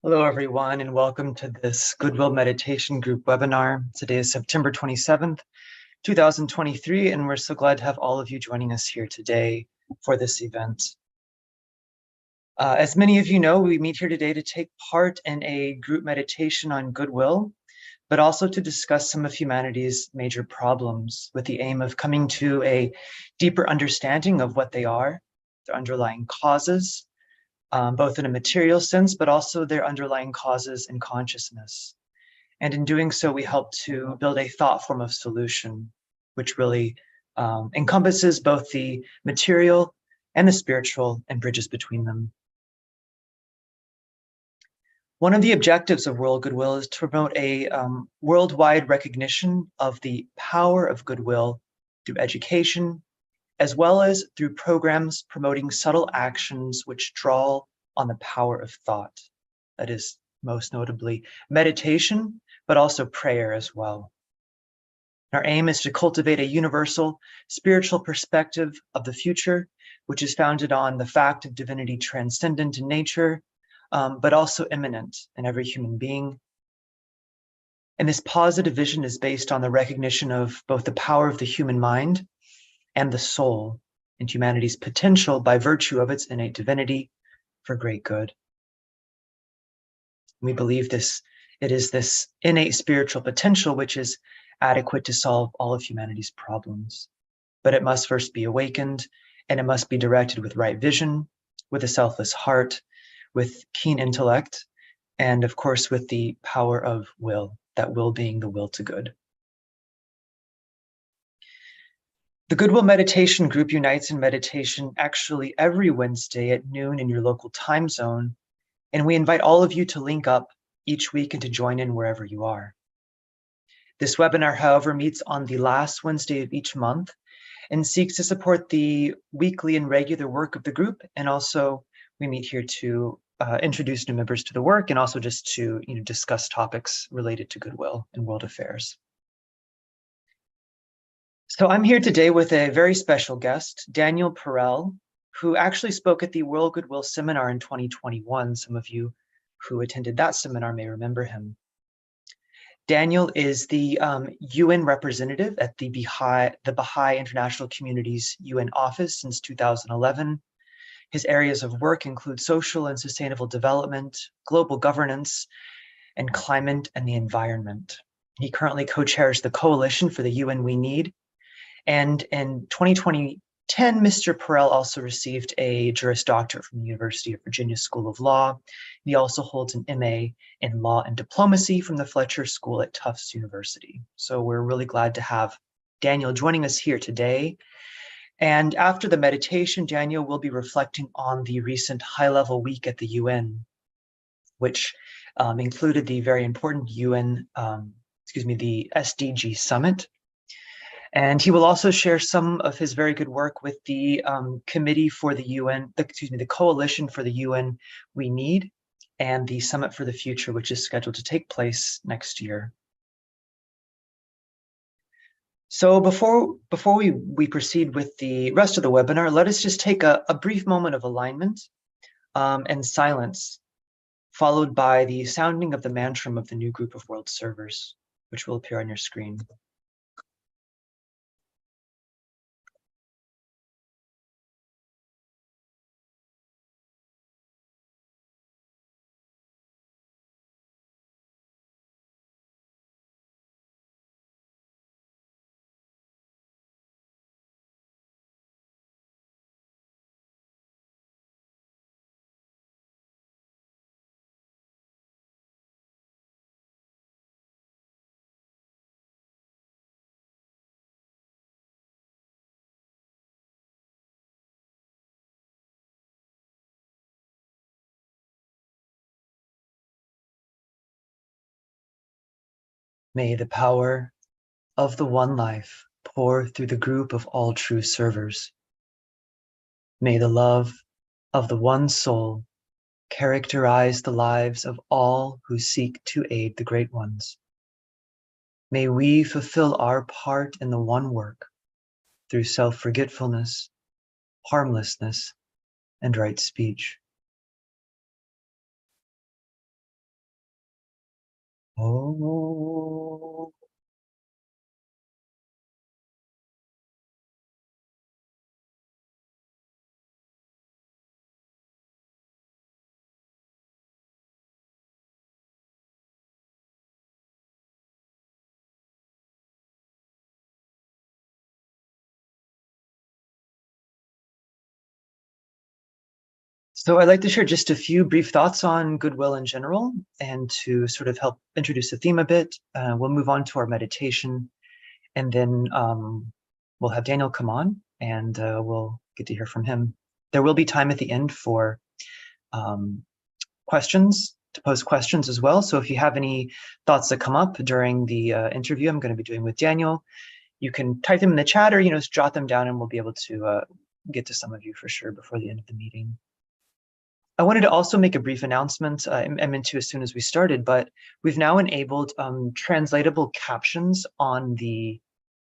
Hello, everyone, and welcome to this Goodwill Meditation Group webinar. Today is September 27th, 2023, and we're so glad to have all of you joining us here today for this event. As many of you know, we meet here today to take part in a group meditation on goodwill, but also to discuss some of humanity's major problems with the aim of coming to a deeper understanding of what they are, their underlying causes, both in a material sense, but also their underlying causes in consciousness. And in doing so, we help to build a thought form of solution, which really encompasses both the material and the spiritual and bridges between them. One of the objectives of World Goodwill is to promote a worldwide recognition of the power of goodwill through education, as well as through programs promoting subtle actions which draw on the power of thought. That is most notably meditation, but also prayer as well. Our aim is to cultivate a universal spiritual perspective of the future, which is founded on the fact of divinity transcendent in nature, but also immanent in every human being. And this positive vision is based on the recognition of both the power of the human mind and the soul, and humanity's potential by virtue of its innate divinity for great good. We believe it is this innate spiritual potential which is adequate to solve all of humanity's problems. But it must first be awakened, and it must be directed with right vision, with a selfless heart, with keen intellect, and of course with the power of will, that will being the will to good. The Goodwill Meditation Group unites in meditation actually every Wednesday at noon in your local time zone, and we invite all of you to link up each week and to join in wherever you are. This webinar, however, meets on the last Wednesday of each month and seeks to support the weekly and regular work of the group, and also we meet here to introduce new members to the work and also just to discuss topics related to goodwill and world affairs. So I'm here today with a very special guest, Daniel Perell, who actually spoke at the World Goodwill Seminar in 2021. Some of you who attended that seminar may remember him. Daniel is the UN representative at the Baha'i International Community's UN office since 2011. His areas of work include social and sustainable development, global governance, and climate and the environment. He currently co-chairs the Coalition for the UN We Need. And in 2010, Mr. Perell also received a Juris Doctorate from the University of Virginia School of Law. He also holds an MA in Law and Diplomacy from the Fletcher School at Tufts University. So we're really glad to have Daniel joining us here today. And after the meditation, Daniel will be reflecting on the recent high-level week at the UN, which included the very important the SDG Summit. And he will also share some of his very good work with the Committee for the UN, the Coalition for the UN We Need, and the Summit for the Future, which is scheduled to take place next year. So before we proceed with the rest of the webinar, let us just take a brief moment of alignment and silence, followed by the sounding of the mantram of the new group of world servers, which will appear on your screen. May the power of the one life pour through the group of all true servers. May the love of the one soul characterize the lives of all who seek to aid the great ones. May we fulfill our part in the one work through self-forgetfulness, harmlessness, and right speech. Oh. So I'd like to share just a few brief thoughts on Goodwill in general, and to sort of help introduce the theme a bit. We'll move on to our meditation, and then we'll have Daniel come on, and we'll get to hear from him. There will be time at the end for questions, to pose questions as well. So if you have any thoughts that come up during the interview I'm going to be doing with Daniel, you can type them in the chat, or just jot them down, and we'll be able to get to some of you for sure before the end of the meeting. I wanted to also make a brief announcement. I meant to as soon as we started, but we've now enabled translatable captions on the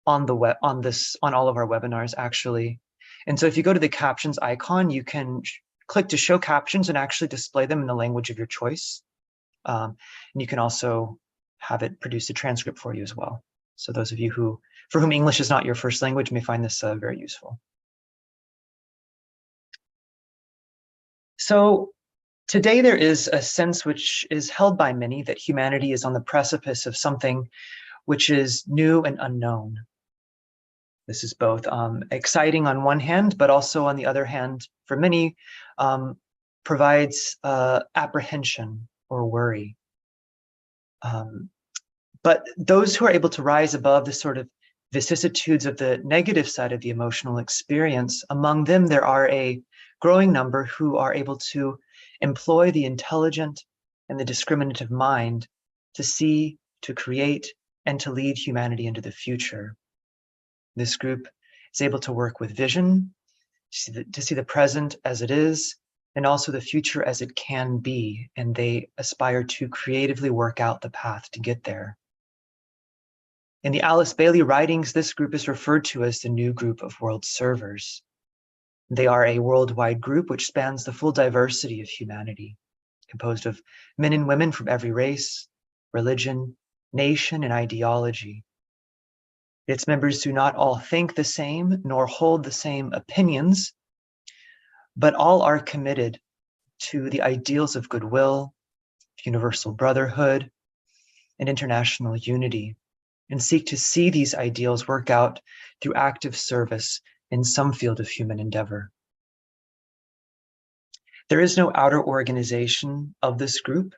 web, on all of our webinars actually. And so if you go to the captions icon, you can click to show captions and actually display them in the language of your choice. And you can also have it produce a transcript for you as well. So those of you for whom English is not your first language may find this very useful. So today there is a sense which is held by many that humanity is on the precipice of something which is new and unknown. This is both exciting on one hand, but also on the other hand, for many, provides apprehension or worry. But those who are able to rise above the sort of vicissitudes of the negative side of the emotional experience, among them there are a growing number who are able to employ the intelligent and the discriminative mind to see, to create, and to lead humanity into the future. This group is able to work with vision, to see the present as it is, and also the future as it can be, and they aspire to creatively work out the path to get there. In the Alice Bailey writings, this group is referred to as the New Group of World Servers. They are a worldwide group which spans the full diversity of humanity, composed of men and women from every race, religion, nation, and ideology. Its members do not all think the same, nor hold the same opinions, but all are committed to the ideals of goodwill, universal brotherhood, and international unity, and seek to see these ideals work out through active service in some field of human endeavor. There is no outer organization of this group,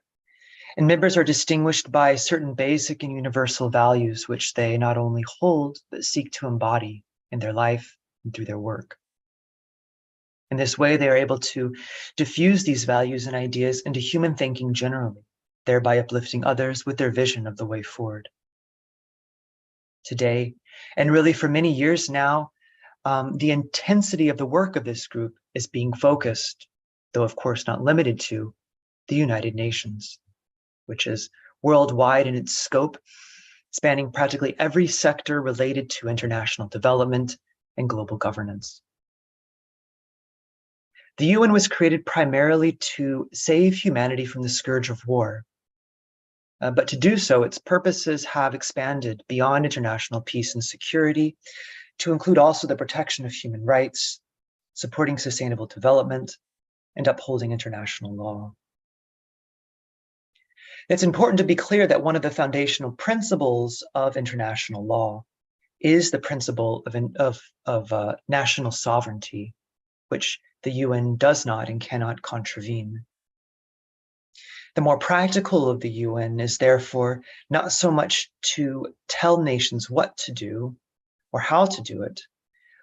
and members are distinguished by certain basic and universal values which they not only hold, but seek to embody in their life and through their work. In this way, they are able to diffuse these values and ideas into human thinking generally, thereby uplifting others with their vision of the way forward. Today, and really for many years now, the intensity of the work of this group is being focused, though of course not limited to, the United Nations, which is worldwide in its scope, spanning practically every sector related to international development and global governance. The UN was created primarily to save humanity from the scourge of war. But to do so, its purposes have expanded beyond international peace and security to include also the protection of human rights, supporting sustainable development, and upholding international law. It's important to be clear that one of the foundational principles of international law is the principle of national sovereignty, which the UN does not and cannot contravene. The more practical of the UN is therefore not so much to tell nations what to do or how to do it,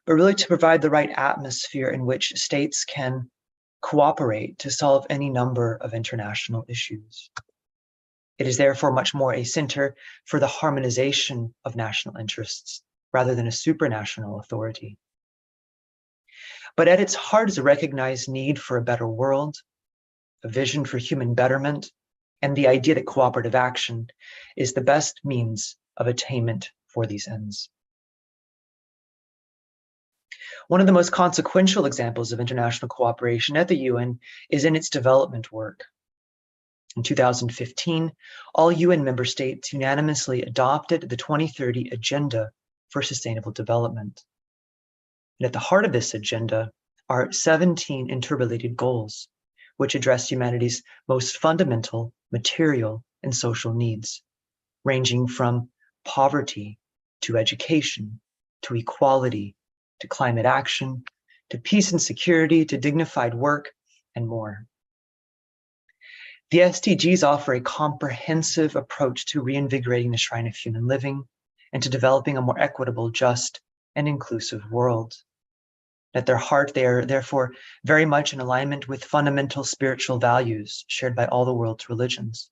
but really to provide the right atmosphere in which states can cooperate to solve any number of international issues. It is therefore much more a center for the harmonization of national interests rather than a supranational authority. But at its heart is a recognized need for a better world, a vision for human betterment, and the idea that cooperative action is the best means of attainment for these ends. One of the most consequential examples of international cooperation at the UN is in its development work. In 2015, all UN member states unanimously adopted the 2030 Agenda for Sustainable Development. And at the heart of this agenda are 17 interrelated goals, which address humanity's most fundamental material and social needs, ranging from poverty to education, to equality, to climate action, to peace and security, to dignified work, and more. The SDGs offer a comprehensive approach to reinvigorating the shrine of human living and to developing a more equitable, just, and inclusive world. At their heart, they are therefore very much in alignment with fundamental spiritual values shared by all the world's religions.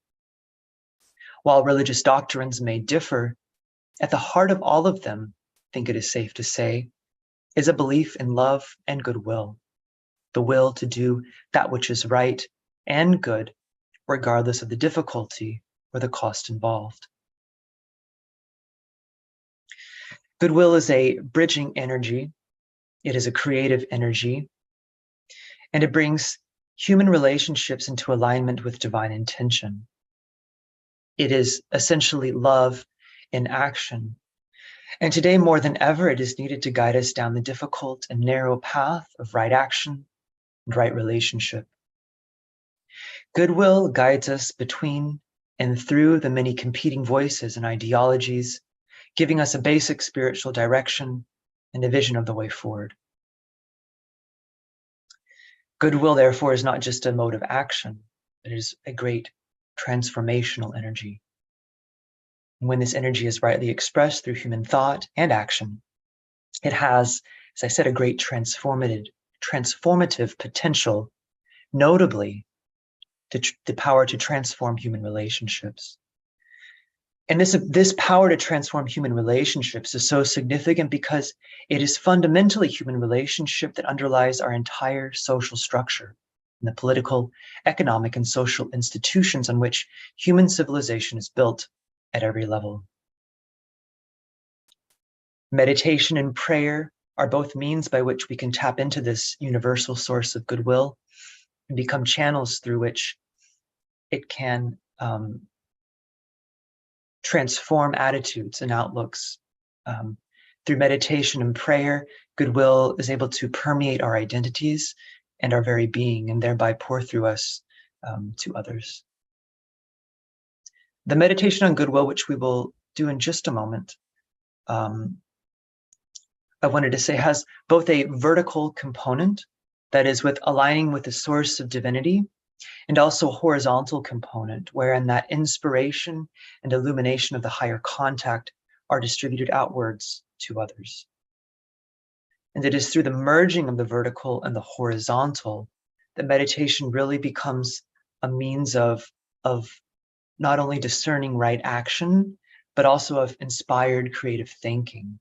While religious doctrines may differ, at the heart of all of them, I think it is safe to say, is a belief in love and goodwill, the will to do that which is right and good, regardless of the difficulty or the cost involved. Goodwill is a bridging energy. It is a creative energy, and it brings human relationships into alignment with divine intention. It is essentially love in action. And today, more than ever, it is needed to guide us down the difficult and narrow path of right action and right relationship. Goodwill guides us between and through the many competing voices and ideologies, giving us a basic spiritual direction and a vision of the way forward. Goodwill, therefore, is not just a mode of action, it is a great transformational energy. And when this energy is rightly expressed through human thought and action, it has, as I said, a great transformative potential, notably the power to transform human relationships. And this power to transform human relationships is so significant because it is fundamentally human relationship that underlies our entire social structure and the political, economic, and social institutions on which human civilization is built at every level. Meditation and prayer are both means by which we can tap into this universal source of goodwill and become channels through which it can transform attitudes and outlooks. Through meditation and prayer, goodwill is able to permeate our identities and our very being, and thereby pour through us to others. The meditation on goodwill, which we will do in just a moment, I wanted to say has both a vertical component, that is with aligning with the source of divinity, and also a horizontal component, wherein that inspiration and illumination of the higher contact are distributed outwards to others. And it is through the merging of the vertical and the horizontal that meditation really becomes a means of not only discerning right action, but also of inspired creative thinking,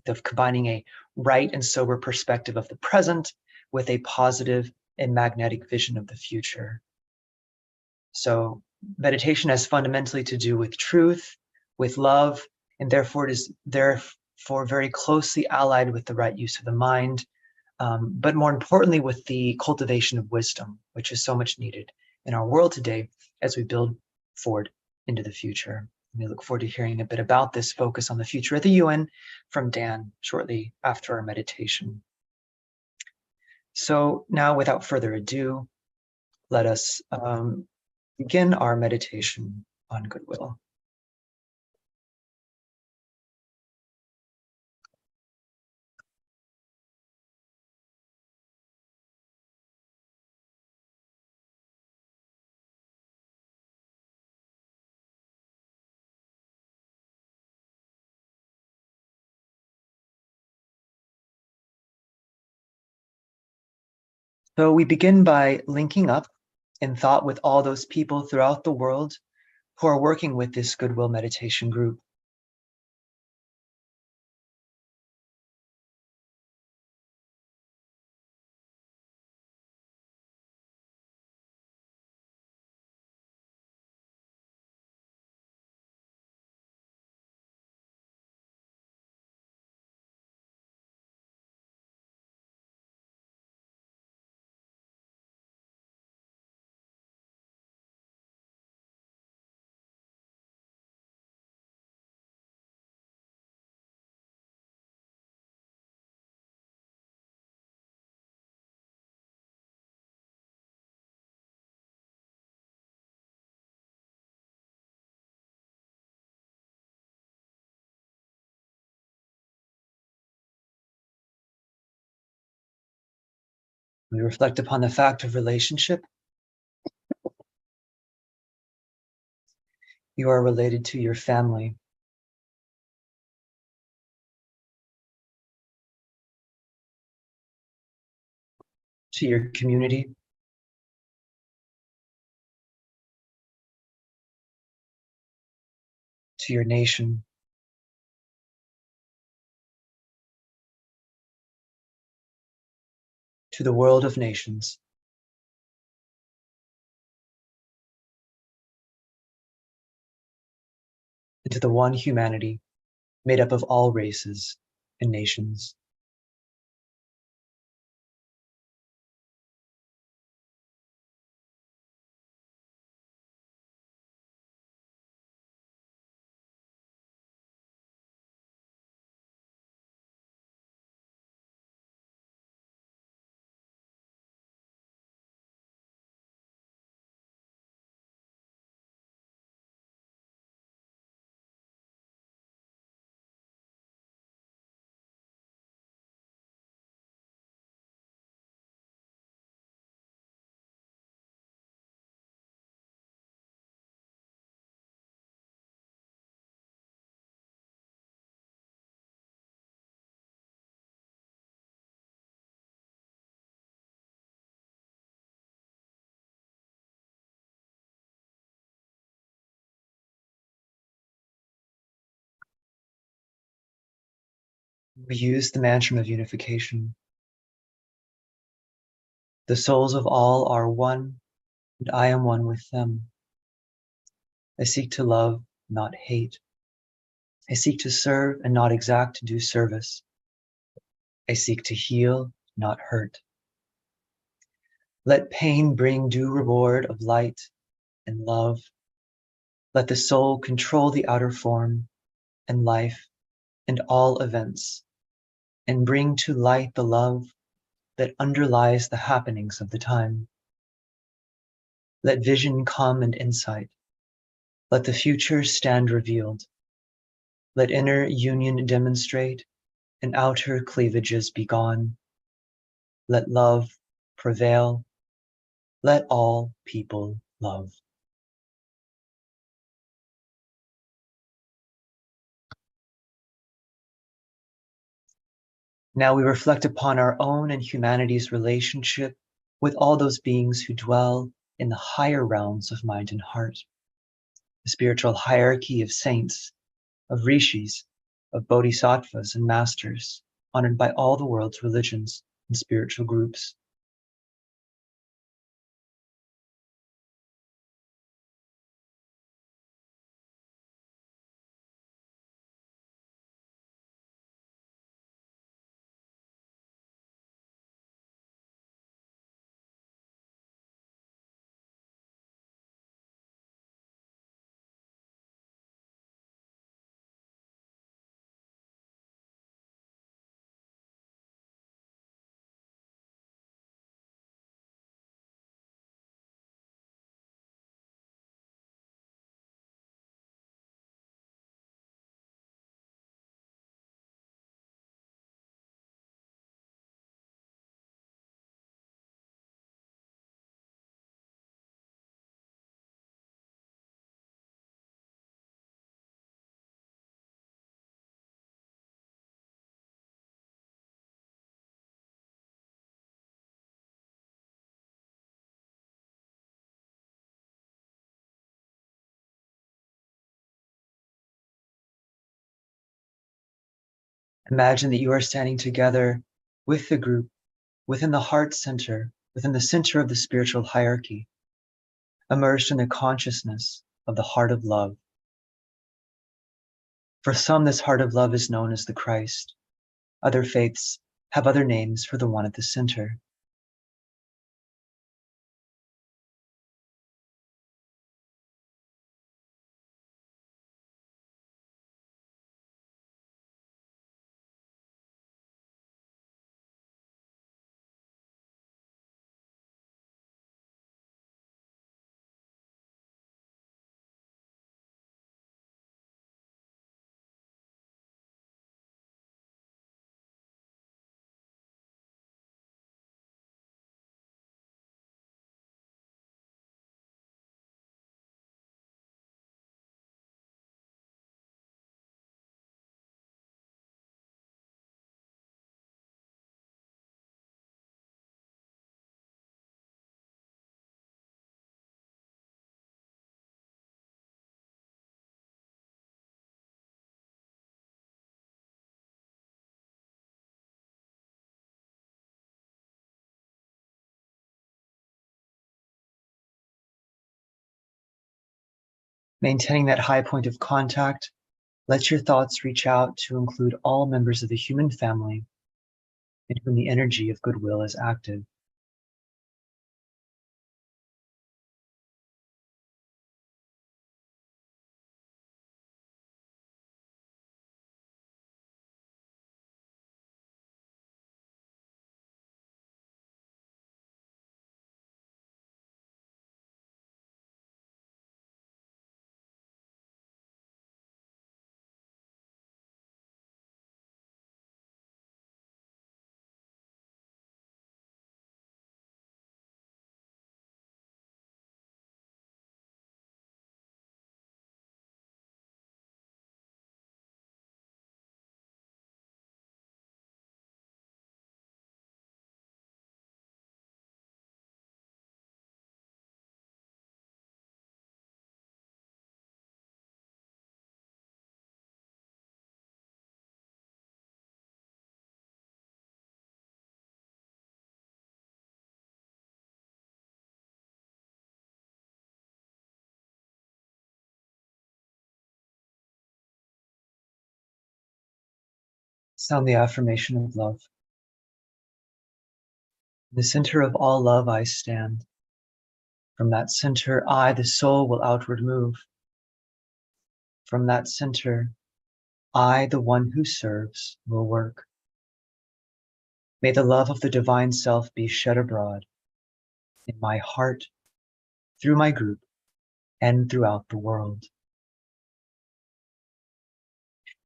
of combining a right and sober perspective of the present with a positive and magnetic vision of the future. So meditation has fundamentally to do with truth, with love, and therefore it is therefore very closely allied with the right use of the mind, but more importantly with the cultivation of wisdom, which is so much needed in our world today as we build forward into the future. We look forward to hearing a bit about this focus on the future of the UN from Dan shortly after our meditation. So now, without further ado, let us begin our meditation on goodwill. So we begin by linking up in thought with all those people throughout the world who are working with this Goodwill meditation group. We reflect upon the fact of relationship. You are related to your family, to your community, to your nation, to the world of nations, and to the one humanity made up of all races and nations. We use the mantra of unification. The souls of all are one, and I am one with them. I seek to love, not hate. I seek to serve and not exact due service. I seek to heal, not hurt. Let pain bring due reward of light and love. Let the soul control the outer form and life and all events, and bring to light the love that underlies the happenings of the time. Let vision come and insight. Let the future stand revealed. Let inner union demonstrate and outer cleavages be gone. Let love prevail. Let all people love. Now we reflect upon our own and humanity's relationship with all those beings who dwell in the higher realms of mind and heart, the spiritual hierarchy of saints, of rishis, of bodhisattvas and masters, honored by all the world's religions and spiritual groups. Imagine that you are standing together with the group within the heart center, within the center of the spiritual hierarchy, immersed in the consciousness of the heart of love. For some, this heart of love is known as the Christ. Other faiths have other names for the one at the center. Maintaining that high point of contact, let your thoughts reach out to include all members of the human family in whom the energy of goodwill is active. Sound the affirmation of love. In the center of all love I stand. From that center I, the soul, will outward move. From that center, I, the one who serves, will work. May the love of the divine self be shed abroad in my heart, through my group, and throughout the world.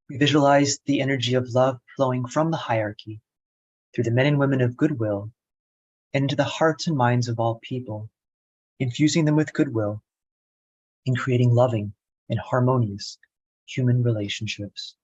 We visualize the energy of love flowing from the hierarchy through the men and women of goodwill and into the hearts and minds of all people, infusing them with goodwill and creating loving and harmonious human relationships.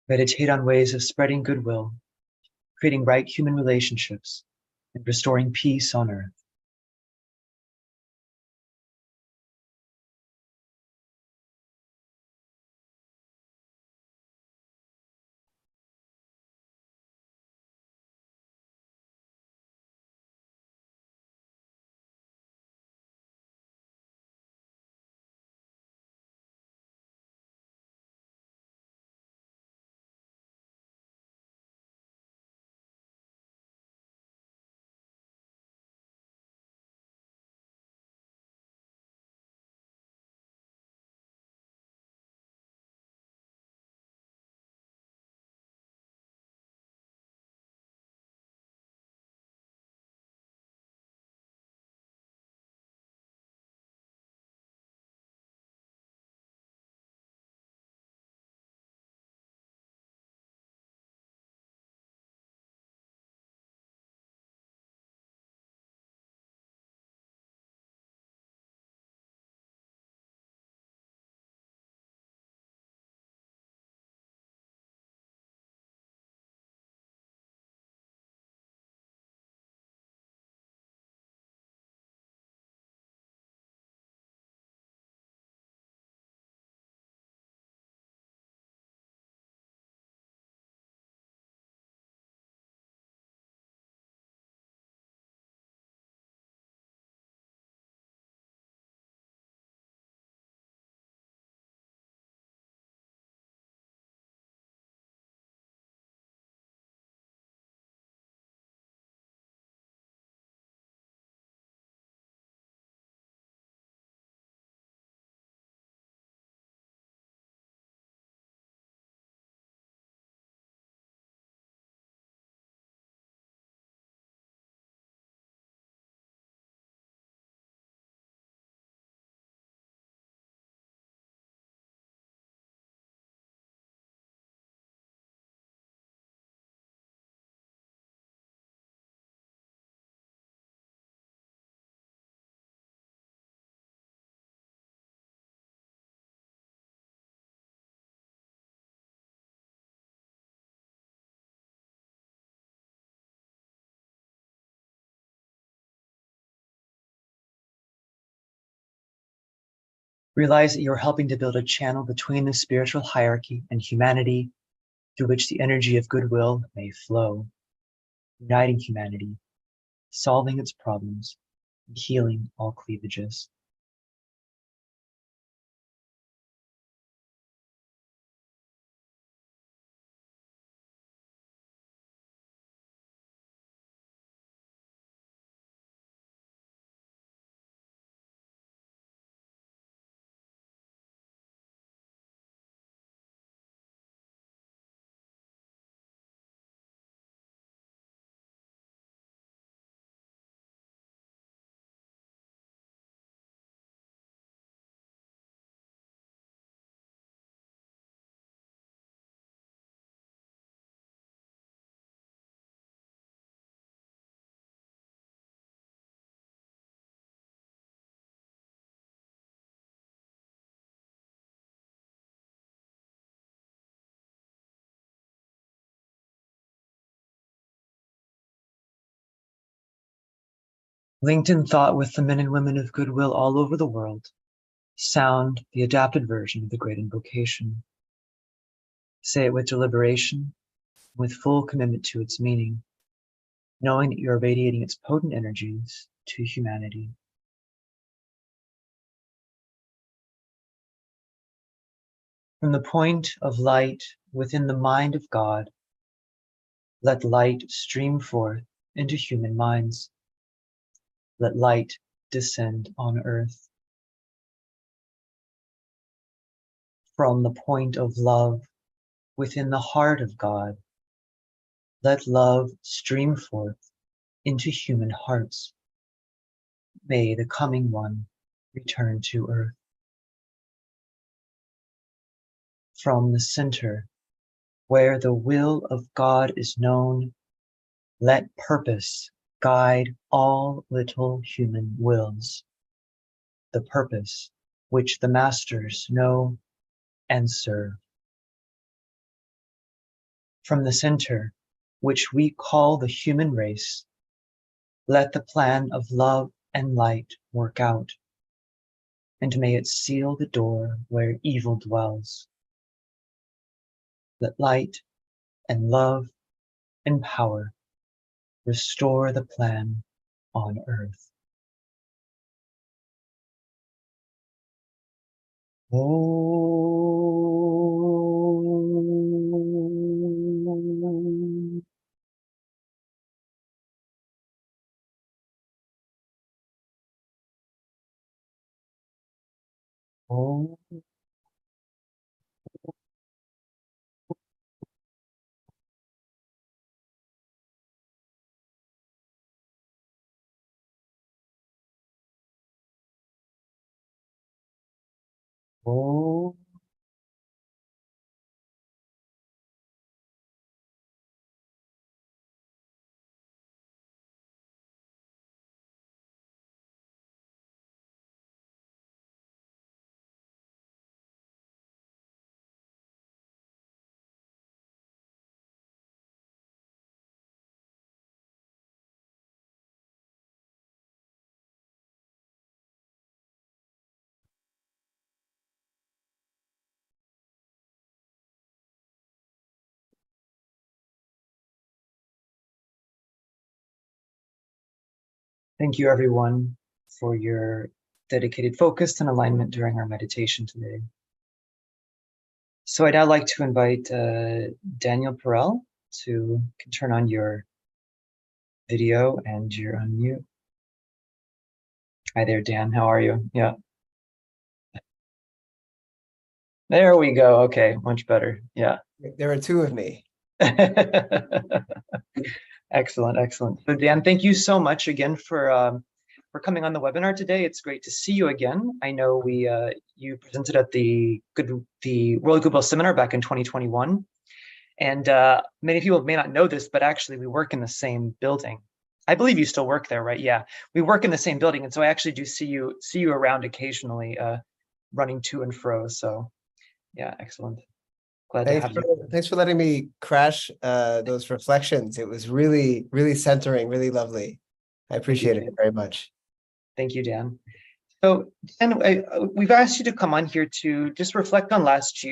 Meditate on ways of spreading goodwill, creating right human relationships, and restoring peace on earth. Realize that you're helping to build a channel between the spiritual hierarchy and humanity through which the energy of goodwill may flow, uniting humanity, solving its problems, and healing all cleavages. Linked in thought with the men and women of goodwill all over the world, sound the adapted version of the great invocation. Say it with deliberation, with full commitment to its meaning, knowing that you are radiating its potent energies to humanity. From the point of light within the mind of God, let light stream forth into human minds. Let light descend on earth. From the point of love within the heart of God, let love stream forth into human hearts. May the coming one return to earth. From the center, where the will of God is known, let purpose guide all little human wills, the purpose which the masters know and serve. From the center, which we call the human race, let the plan of love and light work out, and may it seal the door where evil dwells. Let light and love and power restore the plan on earth. Om. Om. Om. Thank you, everyone, for your dedicated focus and alignment during our meditation today. So I'd now like to invite Daniel Perell to turn on your video and your unmute. Hi there, Dan. How are you? Yeah. There we go. Okay, much better. Yeah. There are two of me. Excellent, excellent. So Dan, thank you so much again for coming on the webinar today. It's great to see you again. I know you presented at the World Goodwill Seminar back in 2021, and many people may not know this, but actually we work in the same building. I believe you still work there, right? Yeah, we work in the same building, and so I actually do see you around occasionally, running to and fro. So, yeah, excellent. Glad to have you. Thanks for letting me crash those reflections. It was really, really centering, really lovely. I appreciate it very much. Thank you, Dan. So, Dan, we've asked you to come on here to just reflect on last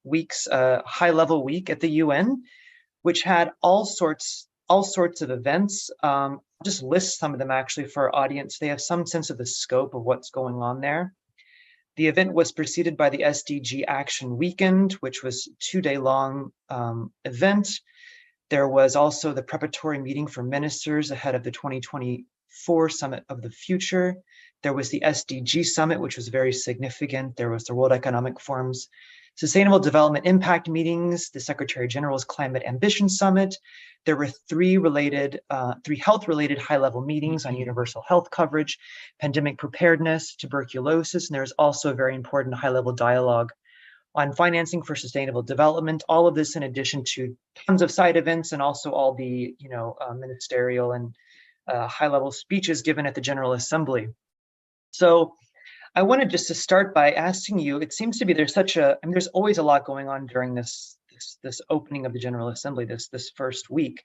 week's high-level week at the UN, which had all sorts of events. Just list some of them actually for our audience. They have some sense of the scope of what's going on there. The event was preceded by the SDG Action Weekend, which was a 2-day long event. There was also the preparatory meeting for ministers ahead of the 2024 Summit of the Future. There was the SDG Summit, which was very significant. There was the World Economic Forum's Sustainable Development Impact meetings, the Secretary General's Climate Ambition Summit. There were three health-related high-level meetings on universal health coverage, pandemic preparedness, tuberculosis, and there's also a very important high-level dialogue on financing for sustainable development. All of this in addition to tons of side events and also all the ministerial and high-level speeches given at the General Assembly. So I wanted just to start by asking you, it seems to be there's always a lot going on during this opening of the General Assembly, this first week,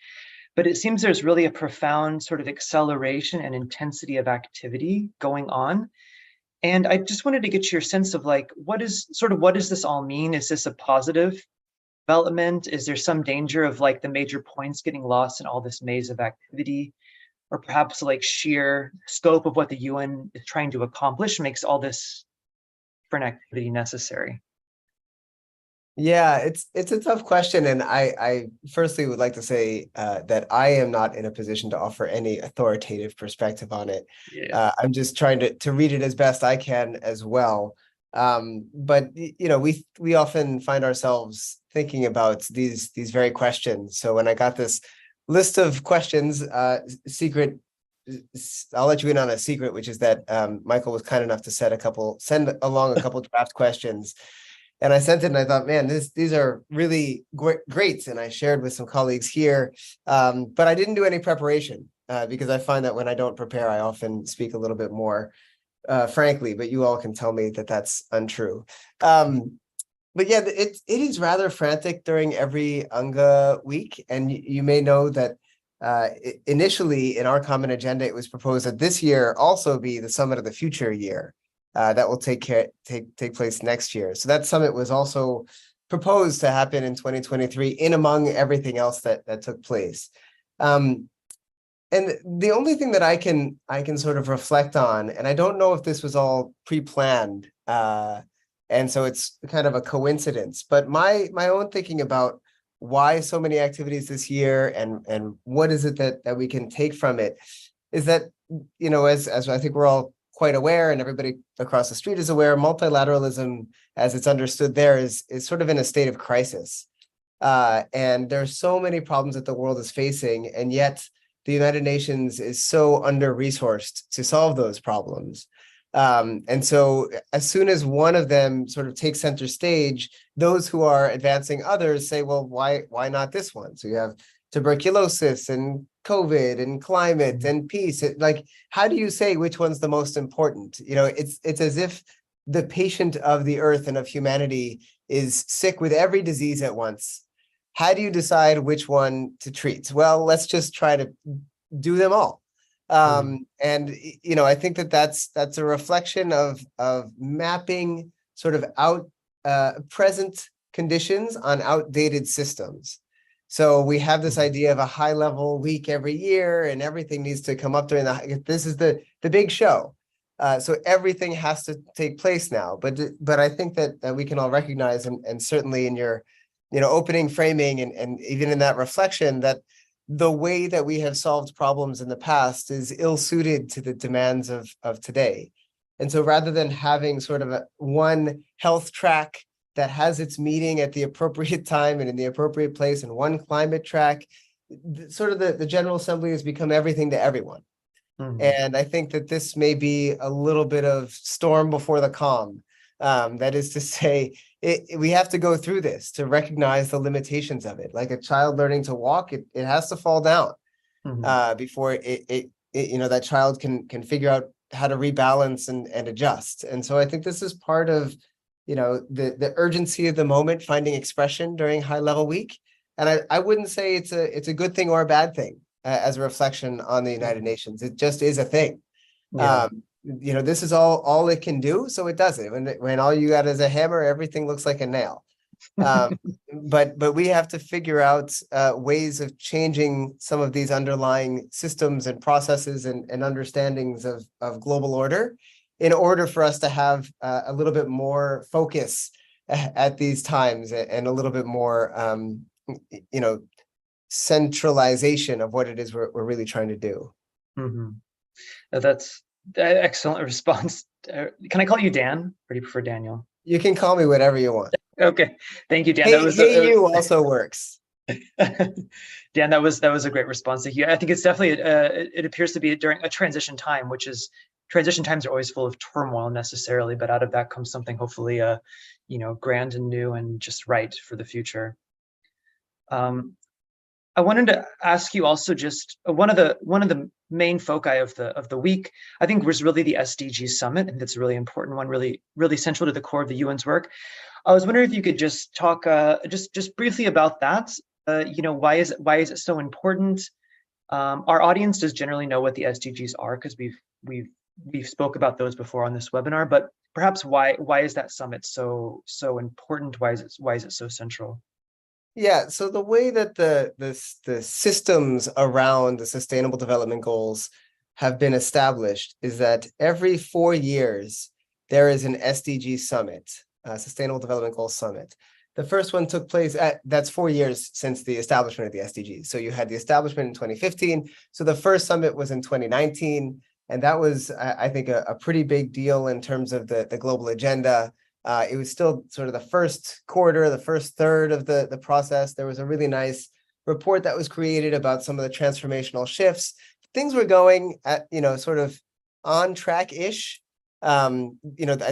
but it seems there's really a profound sort of acceleration and intensity of activity going on. And I just wanted to get your sense of what does this all mean? Is this a positive development? Is there some danger of the major points getting lost in all this maze of activity? Or perhaps sheer scope of what the UN is trying to accomplish makes all this different activity necessary? Yeah, it's a tough question, and I firstly would like to say that I am not in a position to offer any authoritative perspective on it. Yeah. I'm just trying to read it as best I can as well. But we often find ourselves thinking about these very questions. So when I got this list of questions, secret, I'll let you in on a secret, which is that Michael was kind enough to send along a couple draft questions. And I sent it and I thought, man, these are really great. And I shared with some colleagues here, but I didn't do any preparation because I find that when I don't prepare, I often speak a little bit more frankly, but you all can tell me that that's untrue. But yeah, it is rather frantic during every UNGA week. And you may know that initially in our common agenda, it was proposed that this year also be the Summit of the Future year. That will take place next year. So that summit was also proposed to happen in 2023 in among everything else that took place. And the only thing that I can sort of reflect on, and I don't know if this was all pre-planned, and so it's kind of a coincidence, but my own thinking about why so many activities this year and what is it that we can take from it is that, as I think we're all quite aware, and everybody across the street is aware, multilateralism, as it's understood there, is sort of in a state of crisis. And there's so many problems that the world is facing, and yet the United Nations is so under-resourced to solve those problems. And so as soon as one of them sort of takes center stage, those who are advancing others say, well, why not this one? So you have tuberculosis and COVID and climate and peace. How do you say which one's the most important? It's as if the patient of the earth and of humanity is sick with every disease at once. How do you decide which one to treat? Well, let's just try to do them all. And I think that's a reflection of mapping sort of present conditions on outdated systems. So we have this idea of a high level week every year, and everything needs to come up during this is the big show. So everything has to take place now. But I think that we can all recognize, and certainly in your opening framing and even in that reflection, that the way that we have solved problems in the past is ill-suited to the demands of today. And so rather than having sort of one health track that has its meeting at the appropriate time and in the appropriate place, and one climate track, sort of the General Assembly has become everything to everyone. And I think that this may be a little bit of storm before the calm. That is to say, we have to go through this to recognize the limitations of it. Like a child learning to walk, it has to fall down before that child can figure out how to rebalance and adjust. And so I think this is part of the urgency of the moment finding expression during high level week. And I wouldn't say it's a good thing or a bad thing as a reflection on the United Nations. It just is a thing. this is all it can do, so it does it. When all you got is a hammer, everything looks like a nail. But we have to figure out ways of changing some of these underlying systems and processes and understandings of global order in order for us to have a little bit more focus at these times and a little bit more centralization of what it is we're really trying to do. Mm-hmm. That's an excellent response. Can I call you Dan, or do you prefer Daniel? You can call me whatever you want. Okay, thank you, Dan. You also works. Dan, that was a great response. Thank you. I think it's definitely it appears to be during a transition time, which is transition times are always full of turmoil necessarily, but out of that comes something hopefully grand and new and just right for the future. I wanted to ask you also just one of the main foci of the week, I think, was really the SDG summit, and that's a really important one, really central to the core of the UN's work. I was wondering if you could just talk just briefly about that. Why is it so important? Our audience does generally know what the SDGs are because we've spoke about those before on this webinar, but perhaps why is that summit so important? Why is it so central? Yeah, so the way that the systems around the Sustainable Development Goals have been established is that every 4 years there is an SDG summit, Sustainable Development Goals Summit. The first one took place that's 4 years since the establishment of the SDGs. So you had the establishment in 2015. So the first summit was in 2019, and that was, I think, a pretty big deal in terms of the global agenda. It was still sort of the first quarter, the first third of the process. There was a really nice report that was created about some of the transformational shifts. Things were going at, sort of on track-ish. I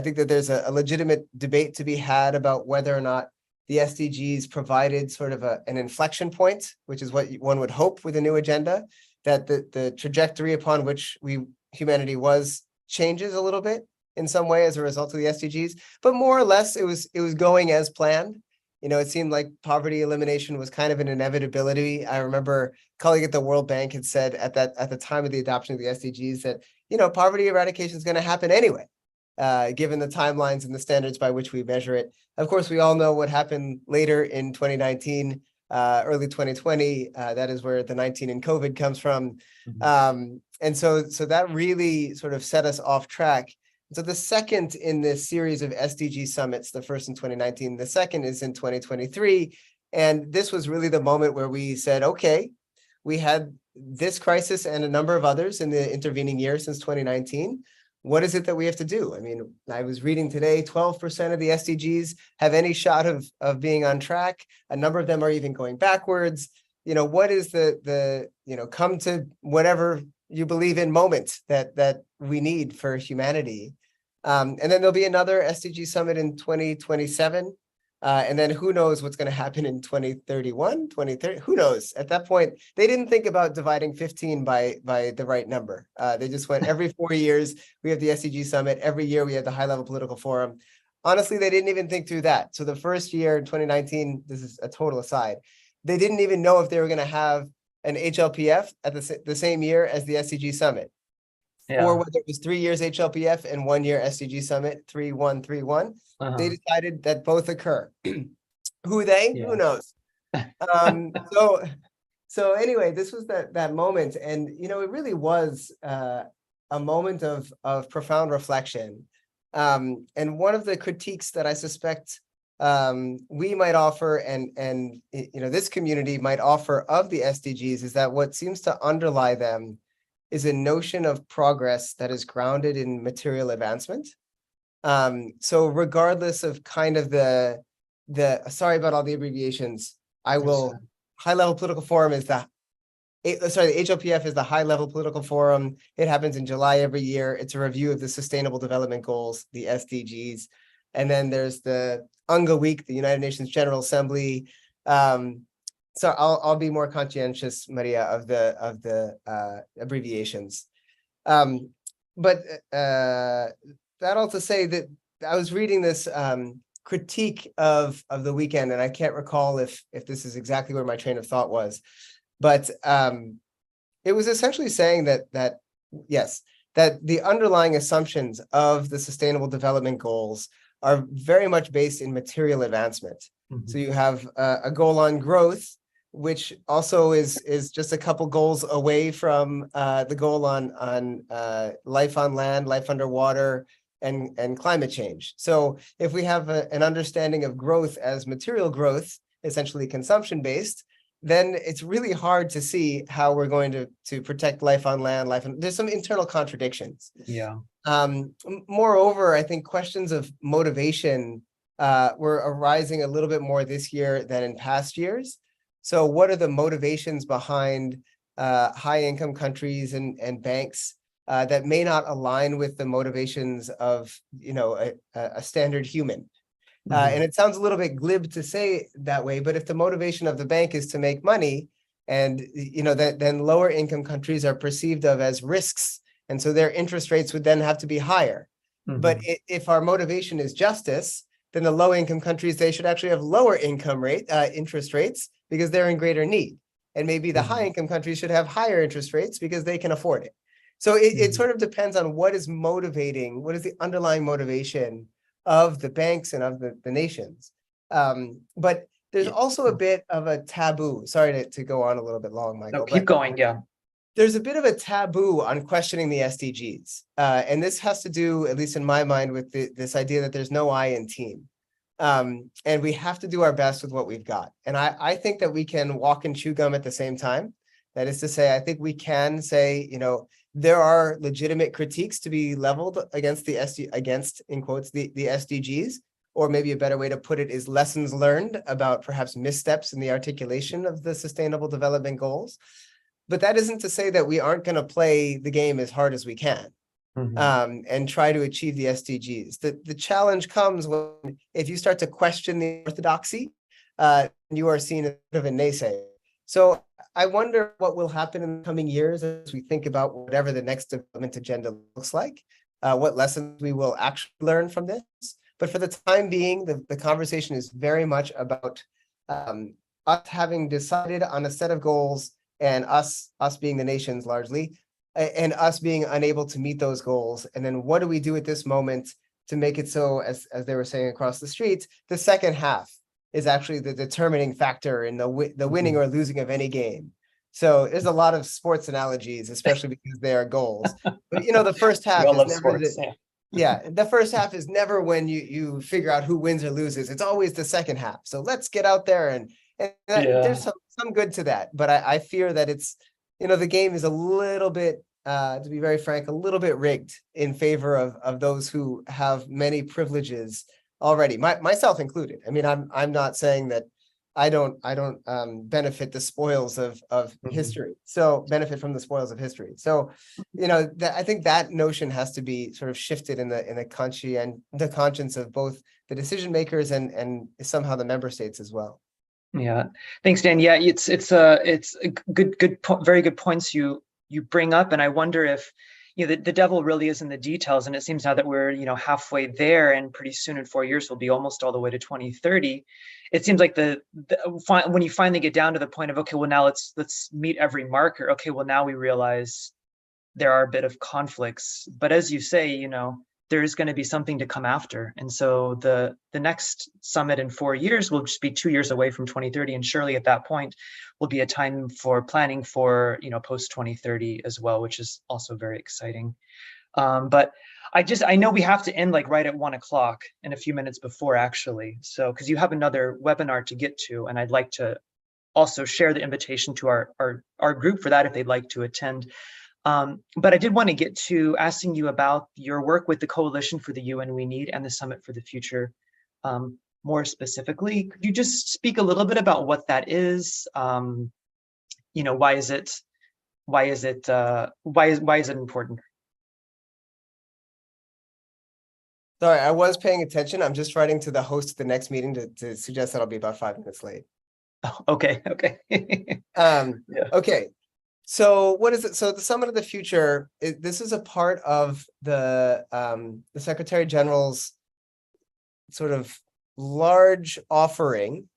think that there's a legitimate debate to be had about whether or not the SDGs provided sort of an inflection point, which is what one would hope with a new agenda, that the trajectory upon which humanity was changes a little bit in some way as a result of the SDGs, but more or less it was going as planned. It seemed like poverty elimination was kind of an inevitability. I remember a colleague at the World Bank had said at the time of the adoption of the SDGs that, poverty eradication is going to happen anyway, given the timelines and the standards by which we measure it. Of course, we all know what happened later in 2019, early 2020. That is where the 19 in COVID comes from. Mm-hmm. And so that really sort of set us off track. So the second in this series of SDG summits, the first in 2019, the second is in 2023. And this was really the moment where we said, okay, we had this crisis and a number of others in the intervening year since 2019. What is it that we have to do? I mean, I was reading today, 12% of the SDGs have any shot of being on track. A number of them are even going backwards. What is the come to whatever you believe in moment that we need for humanity? And then there'll be another SDG summit in 2027. And then who knows what's going to happen in 2031, 2030, who knows? At that point, they didn't think about dividing 15 by the right number. They just went every 4 years, we have the SDG summit. Every year we have the high level political forum. Honestly, they didn't even think through that. So the first year in 2019, this is a total aside, they didn't even know if they were going to have an HLPF at the same year as the SDG summit. Yeah. Or whether it was 3 years HLPF and 1 year SDG summit, 3-1-3-1. They decided that both occur. Who they? Yeah. Who knows? So anyway, this was that moment, and it really was a moment of profound reflection. And one of the critiques that I suspect we might offer, and this community might offer of the SDGs, is that what seems to underlie them is a notion of progress that is grounded in material advancement. So regardless of kind of the sorry about all the abbreviations, I will, high level political forum is the HLPF is the high level political forum. It happens in July every year. It's a review of the Sustainable Development Goals, the SDGs. And then there's the UNGA Week, the United Nations General Assembly. So I'll be more conscientious, Maria, of the abbreviations. But that all to say that I was reading this critique of the weekend, and I can't recall if this is exactly where my train of thought was, but it was essentially saying that yes, that the underlying assumptions of the Sustainable Development Goals are very much based in material advancement. Mhm. So you have a goal on growth, which also is just a couple goals away from the goal on life on land, life underwater, and climate change. So if we have an understanding of growth as material growth, essentially consumption-based, then it's really hard to see how we're going to protect life on land, there's some internal contradictions. Yeah. Moreover, I think questions of motivation were arising a little bit more this year than in past years. So what are the motivations behind high income countries and banks that may not align with the motivations of, a standard human? And it sounds a little bit glib to say that way, but if the motivation of the bank is to make money, and then lower income countries are perceived of as risks, and so their interest rates would then have to be higher. But if our motivation is justice, then the low income countries, they should actually have lower interest rates because they're in greater need. And maybe the high income countries should have higher interest rates because they can afford it. So it sort of depends on what is the underlying motivation of the banks and of the nations. But there's also a bit of a taboo. Sorry to go on a little bit long, Michael. No, keep going, yeah. There's a bit of a taboo on questioning the SDGs. And this has to do, at least in my mind, with this idea that there's no I in team. And we have to do our best with what we've got. And I think that we can walk and chew gum at the same time. That is to say, I think we can say, there are legitimate critiques to be leveled against in quotes, the SDGs, or maybe a better way to put it is lessons learned about perhaps missteps in the articulation of the Sustainable Development Goals. But that isn't to say that we aren't going to play the game as hard as we can and try to achieve the SDGs. The challenge comes if you start to question the orthodoxy, you are seen as a naysayer. So I wonder what will happen in the coming years as we think about whatever the next development agenda looks like, what lessons we will actually learn from this. But for the time being, the conversation is very much about us having decided on a set of goals and us being the nations largely, and us being unable to meet those goals. And then what do we do at this moment to make it so, as they were saying across the street, the second half is actually the determining factor in the winning or losing of any game. So there's a lot of sports analogies, especially because they are goals. But the first half is never the first half is never when you figure out who wins or loses. It's always the second half. So let's get out there and there's some good to that. But I fear that it's the game is a little bit, to be very frank, a little bit rigged in favor of those who have many privileges already, myself included. I mean, I'm not saying that I don't benefit the spoils of history. So benefit from the spoils of history. So, I think that notion has to be sort of shifted in the conscience of both the decision makers and somehow the member states as well. Yeah, thanks, Dan. Yeah, it's a very good points you bring up, and I wonder if the devil really is in the details. And it seems now that we're halfway there, and pretty soon in 4 years we'll be almost all the way to 2030. It seems like when you finally get down to the point of, okay, well now let's meet every marker. Okay, well now we realize there are a bit of conflicts, but as you say, there's going to be something to come after. And so the next summit in 4 years will just be 2 years away from 2030. And surely at that point will be a time for planning for, post 2030 as well, which is also very exciting. But I know we have to end right at 1 o'clock and a few minutes before actually. So, because you have another webinar to get to, and I'd like to also share the invitation to our group for that if they'd like to attend. But I did want to get to asking you about your work with the Coalition for the UN We Need and the Summit for the Future. More specifically, could you just speak a little bit about what that is? Why is it important? Sorry, I was paying attention. I'm just writing to the host of the next meeting to suggest that I'll be about 5 minutes late. Oh, okay. Okay. So what is it? So the Summit of the Future, this is a part of the Secretary General's sort of large offering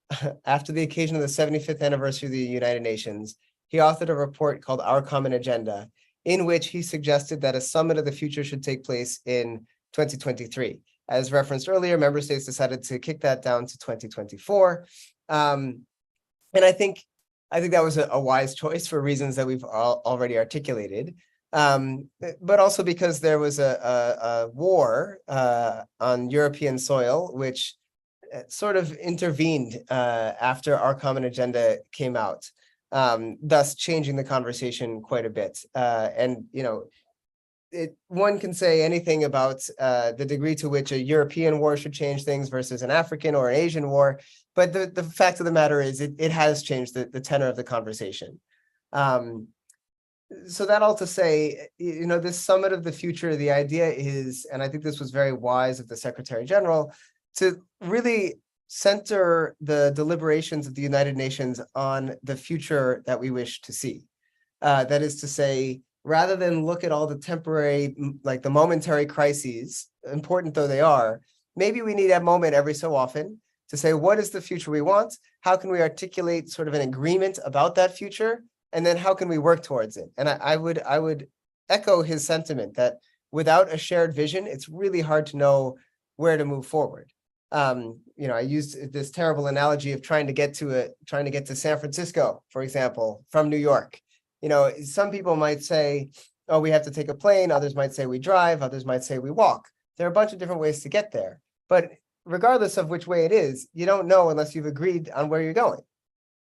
after the occasion of the 75th anniversary of the United Nations. He authored a report called Our Common Agenda, in which he suggested that a summit of the future should take place in 2023. As referenced earlier, member states decided to kick that down to 2024. And I think that was a wise choice for reasons that we've already articulated. But also because there was a war on European soil, which sort of intervened after our common agenda came out, thus changing the conversation quite a bit. And, one can say anything about the degree to which a European war should change things versus an African or an Asian war. But the fact of the matter is it has changed the tenor of the conversation. So that all to say, this summit of the future, the idea is, and I think this was very wise of the Secretary General, to really center the deliberations of the United Nations on the future that we wish to see. That is to say, rather than look at all the temporary, like the momentary crises, important though they are, maybe we need a moment every so often to say, what is the future we want? How can we articulate sort of an agreement about that future? And then how can we work towards it? And I would echo his sentiment that without a shared vision, it's really hard to know where to move forward. I used this terrible analogy of trying to get to San Francisco, for example, from New York. Some people might say, oh, we have to take a plane. Others might say we drive. Others might say we walk. There are a bunch of different ways to get there. But regardless of which way it is, you don't know unless you've agreed on where you're going.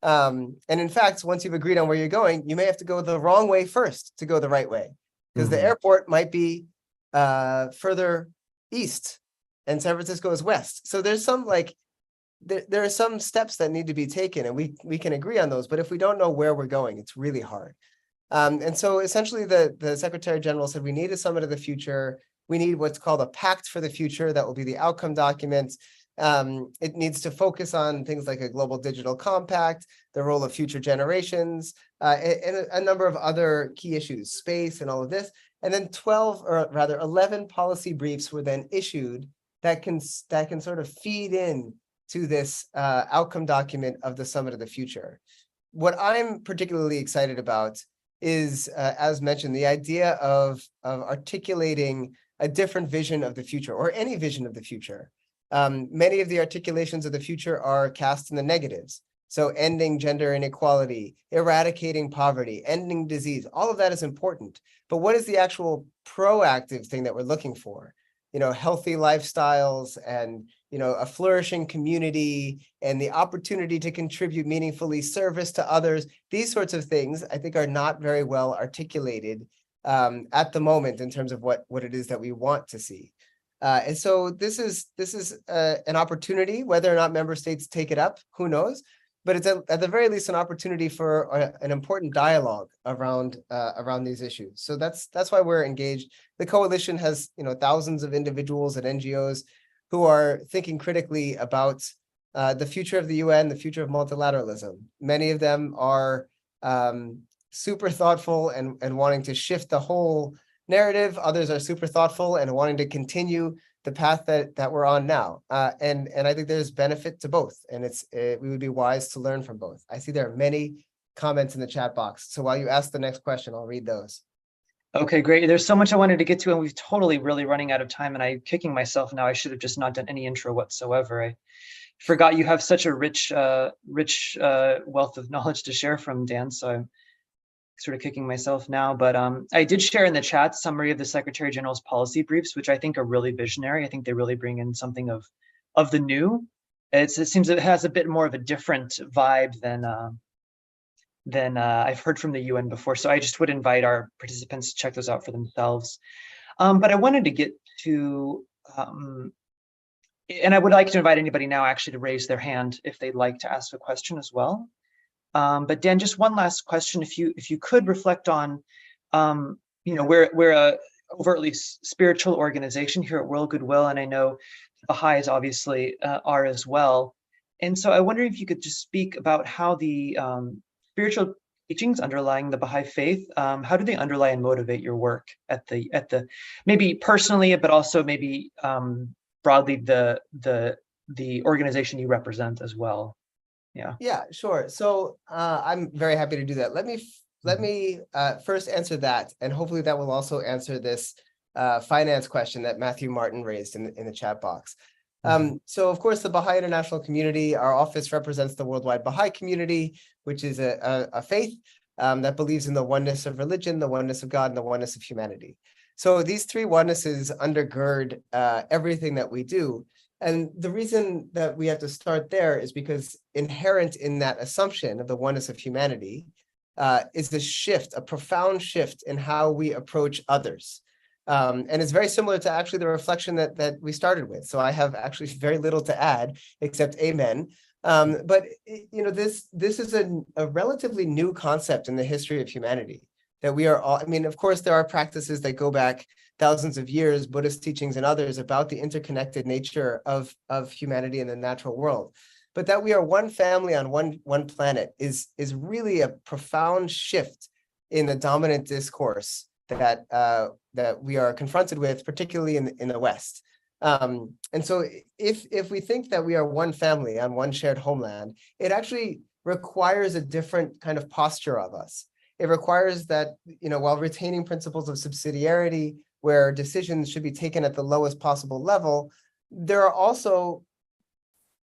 And in fact, once you've agreed on where you're going, you may have to go the wrong way first to go the right way, because the airport might be further east and San Francisco is west. So there's some there are some steps that need to be taken, and we can agree on those. But if we don't know where we're going, it's really hard. And so essentially the Secretary General said we need a summit of the future. We need what's called a pact for the future that will be the outcome document. It needs to focus on things like a global digital compact, the role of future generations, and a number of other key issues, space and all of this. And then 11 policy briefs were then issued that can sort of feed in to this outcome document of the Summit of the Future. What I'm particularly excited about is, as mentioned, the idea of articulating a different vision of the future, or any vision of the future. Many of the articulations of the future are cast in the negatives. So ending gender inequality, eradicating poverty, ending disease, all of that is important. But what is the actual proactive thing that we're looking for? Healthy lifestyles and, a flourishing community and the opportunity to contribute meaningfully, service to others. These sorts of things, I think, are not very well articulated at the moment in terms of what it is that we want to see. And so this is an opportunity. Whether or not member states take it up, who knows? But it's at the very least an opportunity for an important dialogue around these issues. So that's why we're engaged. The coalition has thousands of individuals and NGOs who are thinking critically about the future of the UN, the future of multilateralism. Many of them are super thoughtful and wanting to shift the whole narrative. Others are super thoughtful and wanting to continue the path that we're on now. And I think there's benefit to both. And we would be wise to learn from both. I see there are many comments in the chat box. So while you ask the next question, I'll read those. Okay, great. There's so much I wanted to get to, and we've totally really running out of time, and I'm kicking myself now. I should have just not done any intro whatsoever. I forgot you have such a rich wealth of knowledge to share from, Dan, so I'm sort of kicking myself now. But I did share in the chat summary of the Secretary General's policy briefs, which I think are really visionary. I think they really bring in something of the new. It seems it has a bit more of a different vibe than I've heard from the UN before. So I just would invite our participants to check those out for themselves. But I wanted to get to, and I would like to invite anybody now actually to raise their hand if they'd like to ask a question as well. But Dan, just one last question. If you could reflect on, we're a overtly spiritual organization here at World Goodwill, and I know Baha'is obviously are as well. And so I wonder if you could just speak about how the spiritual teachings underlying the Baha'i faith, how do they underlie and motivate your work at the maybe personally, but also maybe broadly the organization you represent as well? Yeah, sure. So I'm very happy to do that. Let me let me first answer that, and hopefully that will also answer this finance question that Matthew Martin raised in the chat box. So of course, the Baha'i international community, our office represents the worldwide Baha'i community, which is a faith that believes in the oneness of religion, the oneness of God, and the oneness of humanity. So these three onennesses undergird everything that we do. And the reason that we have to start there is because inherent in that assumption of the oneness of humanity is the shift, a profound shift in how we approach others. And it's very similar to actually the reflection that we started with. So I have actually very little to add except amen. But this is a relatively new concept in the history of humanity, that we are all, I mean, of course, there are practices that go back thousands of years, Buddhist teachings and others about the interconnected nature of humanity in the natural world. But that we are one family on one planet is really a profound shift in the dominant discourse that we are confronted with, particularly in the West. And so if we think that we are one family on one shared homeland, it actually requires a different kind of posture of us. It requires that, while retaining principles of subsidiarity, where decisions should be taken at the lowest possible level, there are also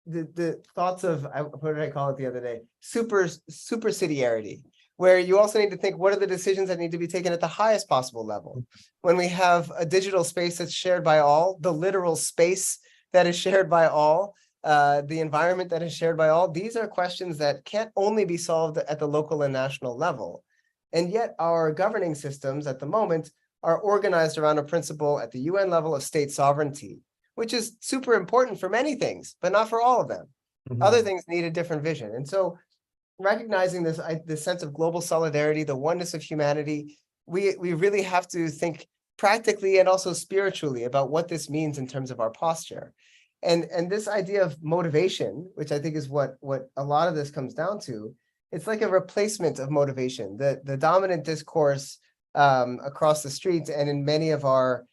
the thoughts of, what did I call it the other day? Supersidiarity, where you also need to think, what are the decisions that need to be taken at the highest possible level? When we have a digital space that's shared by all, the literal space that is shared by all, the environment that is shared by all, these are questions that can't only be solved at the local and national level. And yet our governing systems at the moment are organized around a principle at the UN level of state sovereignty, which is super important for many things, but not for all of them. Other things need a different vision. And so recognizing this sense of global solidarity, the oneness of humanity, we really have to think practically and also spiritually about what this means in terms of our posture. And this idea of motivation, which I think is what a lot of this comes down to, it's like a replacement of motivation. The dominant discourse across the streets and in many of our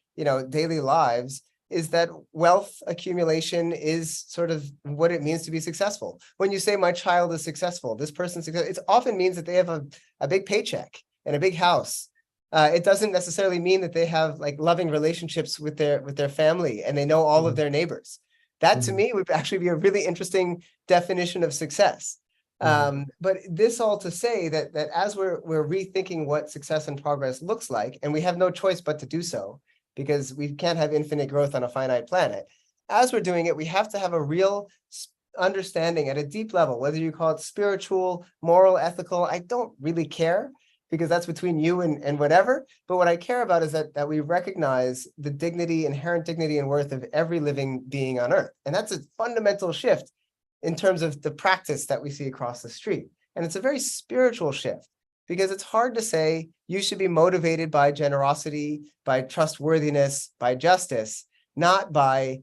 daily lives is that wealth accumulation is sort of what it means to be successful. When you say my child is successful, this person's successful, it often means that they have a big paycheck and a big house. It doesn't necessarily mean that they have like loving relationships with their family and they know all of their neighbors. That to me would actually be a really interesting definition of success. But this all to say that as we're rethinking what success and progress looks like, and we have no choice but to do so, because we can't have infinite growth on a finite planet. As we're doing it, we have to have a real understanding at a deep level, whether you call it spiritual, moral, ethical, I don't really care, because that's between you and whatever. But what I care about is that we recognize the dignity, inherent dignity and worth of every living being on Earth. And that's a fundamental shift in terms of the practice that we see across the street. And it's a very spiritual shift, because it's hard to say you should be motivated by generosity, by trustworthiness, by justice, not by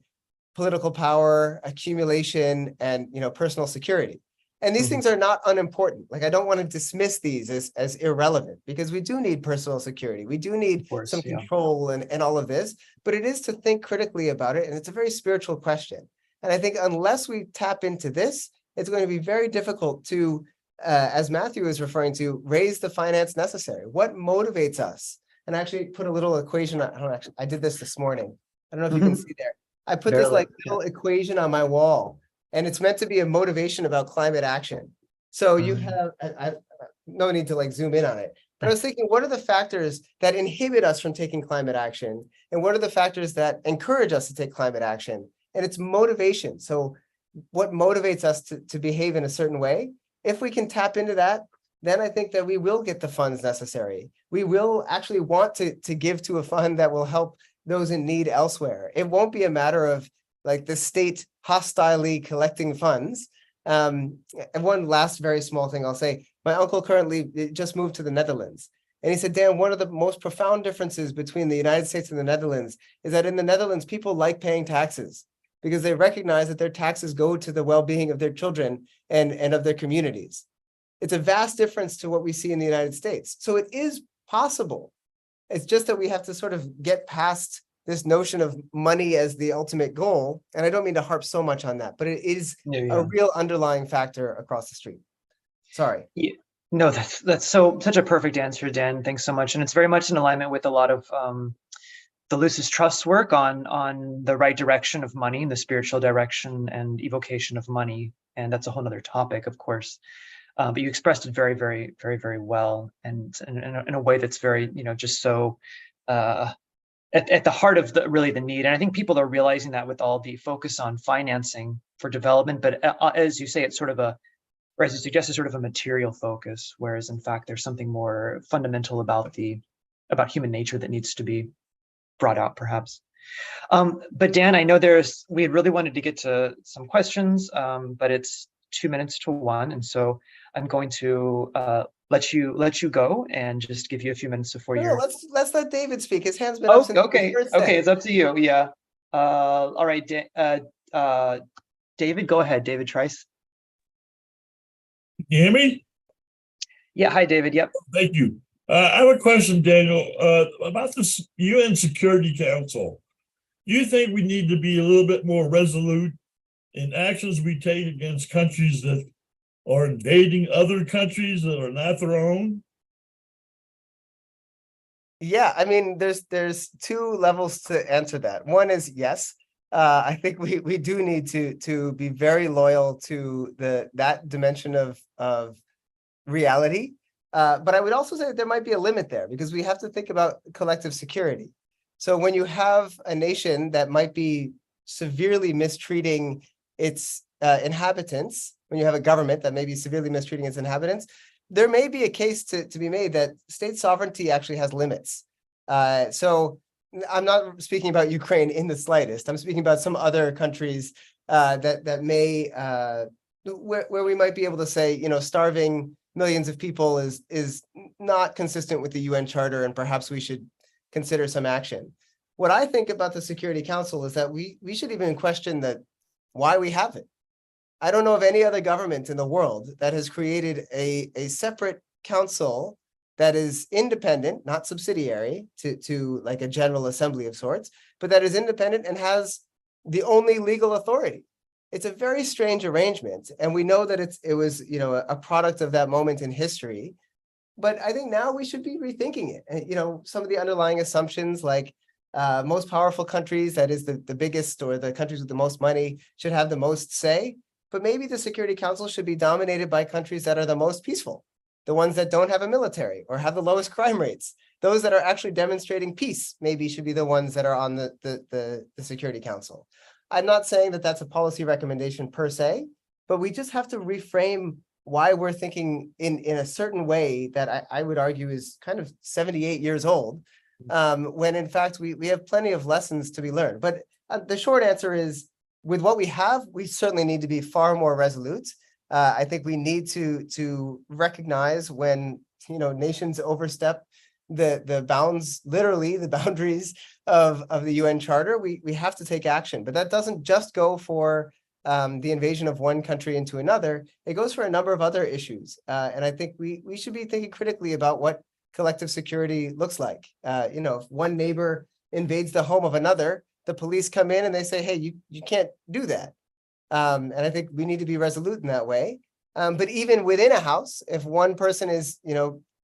political power, accumulation, and personal security. And these things are not unimportant. Like, I don't want to dismiss these as irrelevant, because we do need personal security. We do need some control and all of this, but it is to think critically about it. And it's a very spiritual question. And I think unless we tap into this, it's going to be very difficult to, as Matthew is referring to, raise the finance necessary. What motivates us? And I actually put a little equation. I did this morning. I don't know if you can see there. I put this little equation on my wall, and it's meant to be a motivation about climate action. So you have, no need to zoom in on it, but I was thinking, what are the factors that inhibit us from taking climate action? And what are the factors that encourage us to take climate action? And it's motivation. So what motivates us to behave in a certain way? If we can tap into that, then I think that we will get the funds necessary. We will actually want to give to a fund that will help those in need elsewhere. It won't be a matter of the state hostilely collecting funds. And one last very small thing I'll say, my uncle currently just moved to the Netherlands. And he said, Dan, one of the most profound differences between the United States and the Netherlands is that in the Netherlands, people like paying taxes because they recognize that their taxes go to the well-being of their children and of their communities. It's a vast difference to what we see in the United States. So it is possible. It's just that we have to sort of get past this notion of money as the ultimate goal. And I don't mean to harp so much on that, but it is a real underlying factor across the street. Sorry. No, that's such a perfect answer, Dan. Thanks so much. And it's very much in alignment with a lot of the Lucis Trust's work on the right direction of money, the spiritual direction and evocation of money. And that's a whole other topic, of course. But you expressed it very, very, very, very well, and in a way that's very, just so uh, at the heart of really the need. And I think people are realizing that with all the focus on financing for development. But as you say, it's sort of or as you suggest, it's sort of a material focus, whereas in fact there's something more fundamental about human nature that needs to be brought out, perhaps. But Dan, I know we really wanted to get to some questions, but it's 2 minutes to 1, and so I'm going to let you go and just give you a few minutes before No, your. let's let David speak. His hand's been up Oh, since the okay, first okay, day. it's up to you. Yeah. All right, David, go ahead. David Trice. You hear me? Yeah. Hi, David. Yep. Thank you. I have a question, Daniel, about the UN Security Council. Do you think we need to be a little bit more resolute in actions we take against countries that are invading other countries that are not their own? Yeah, I mean, there's two levels to answer that. One is yes. I think we do need to be very loyal to that dimension of reality. But I would also say that there might be a limit there because we have to think about collective security. So when you have a nation that might be severely mistreating its inhabitants, when you have a government that may be severely mistreating its inhabitants, there may be a case to be made that state sovereignty actually has limits. So I'm not speaking about Ukraine in the slightest. I'm speaking about some other countries that may where we might be able to say, starving millions of people is not consistent with the UN Charter, and perhaps we should consider some action. What I think about the Security Council is that we should even question why we have it. I don't know of any other government in the world that has created a separate council that is independent, not subsidiary to like a general assembly of sorts, but that is independent and has the only legal authority. It's a very strange arrangement, and we know that it was a product of that moment in history. But I think now we should be rethinking it. And some of the underlying assumptions, like most powerful countries, that is the biggest, or the countries with the most money, should have the most say. But maybe the Security Council should be dominated by countries that are the most peaceful, the ones that don't have a military or have the lowest crime rates. Those that are actually demonstrating peace maybe should be the ones that are on the Security Council. I'm not saying that that's a policy recommendation per se, but we just have to reframe why we're thinking in a certain way that I would argue is kind of 78 years old, when in fact we have plenty of lessons to be learned. But the short answer is, with what we have, we certainly need to be far more resolute. I think we need to recognize when nations overstep the bounds, literally the boundaries of the UN Charter. We have to take action, but that doesn't just go for the invasion of one country into another. It goes for a number of other issues, and I think we should be thinking critically about what collective security looks like. If one neighbor invades the home of another, the police come in and they say, hey, you can't do that. And I think we need to be resolute in that way. But even within a house, if one person is,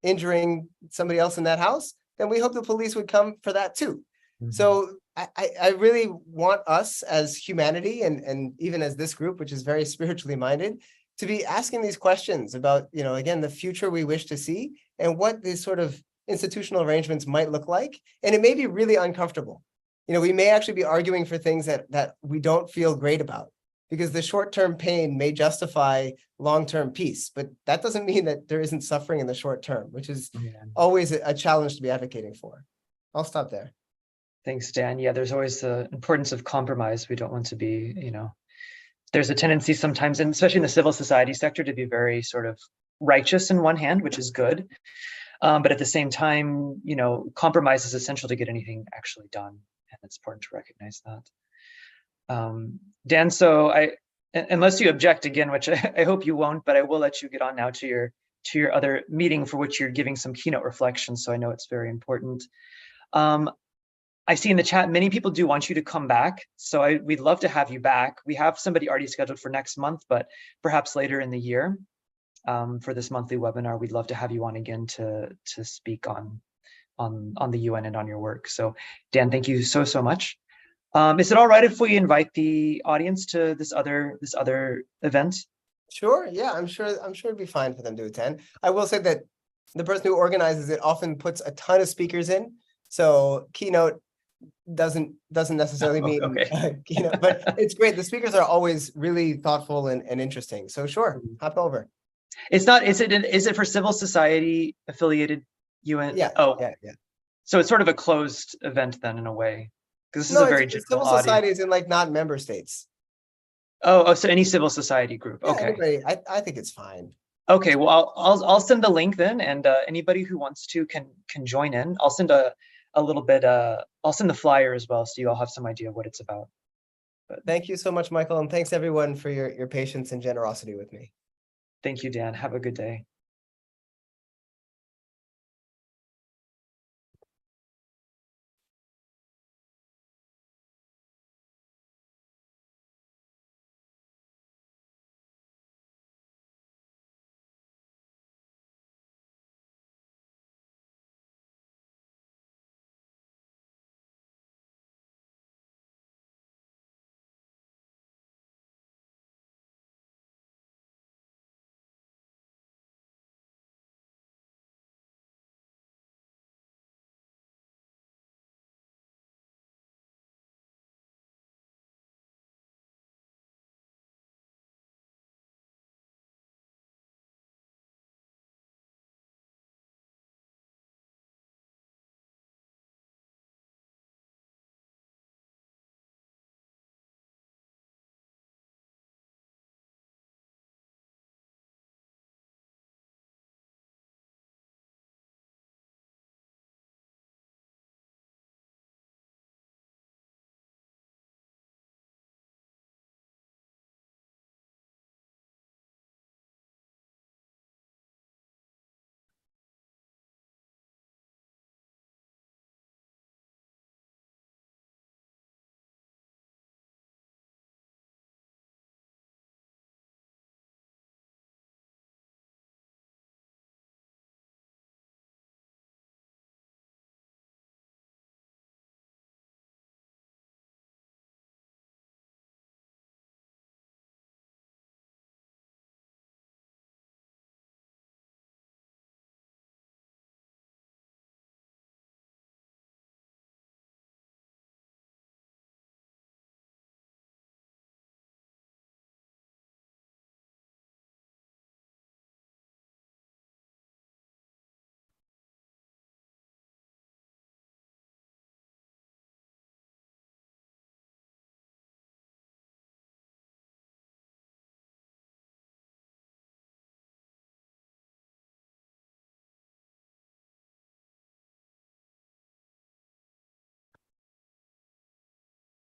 injuring somebody else in that house, then we hope the police would come for that too. Mm-hmm. So I really want us as humanity and even as this group, which is very spiritually minded, to be asking these questions about, again, the future we wish to see and what these sort of institutional arrangements might look like. And it may be really uncomfortable. We may actually be arguing for things that we don't feel great about, because the short-term pain may justify long-term peace, but that doesn't mean that there isn't suffering in the short term, which is always a challenge to be advocating for. I'll stop there. Thanks, Dan. Yeah, there's always the importance of compromise. We don't want to be, there's a tendency sometimes, and especially in the civil society sector, to be very sort of righteous in one hand, which is good. But at the same time, compromise is essential to get anything actually done. And it's important to recognize that. Dan, so unless you object again, which I hope you won't, but I will let you get on now to your other meeting, for which you're giving some keynote reflections. So I know it's very important. I see in the chat, many people do want you to come back. So we'd love to have you back. We have somebody already scheduled for next month, but perhaps later in the year. for this monthly webinar. We'd love to have you on again to speak on the UN and on your work. So Dan, thank you so much. Is it all right if we invite the audience to this other event? Sure. Yeah, I'm sure it'd be fine for them to attend. I will say that the person who organizes it often puts a ton of speakers in. So keynote doesn't necessarily mean keynote, but it's great. The speakers are always really thoughtful and interesting. So sure, hop over. It's not, is it for civil society affiliated UN? Yeah. Oh, yeah. So it's sort of a closed event then in a way, because this No, is a very it's general civil audience. societies in like not member states. Oh, so any civil society group. Yeah, Okay. anybody, I think it's fine. Okay, well, I'll send the link then, and anybody who wants to can join in. I'll send a little bit. I'll send the flyer as well, so you all have some idea of what it's about. But Thank you so much, Michael, and thanks everyone for your patience and generosity with me. thank you, Dan. Have a good day.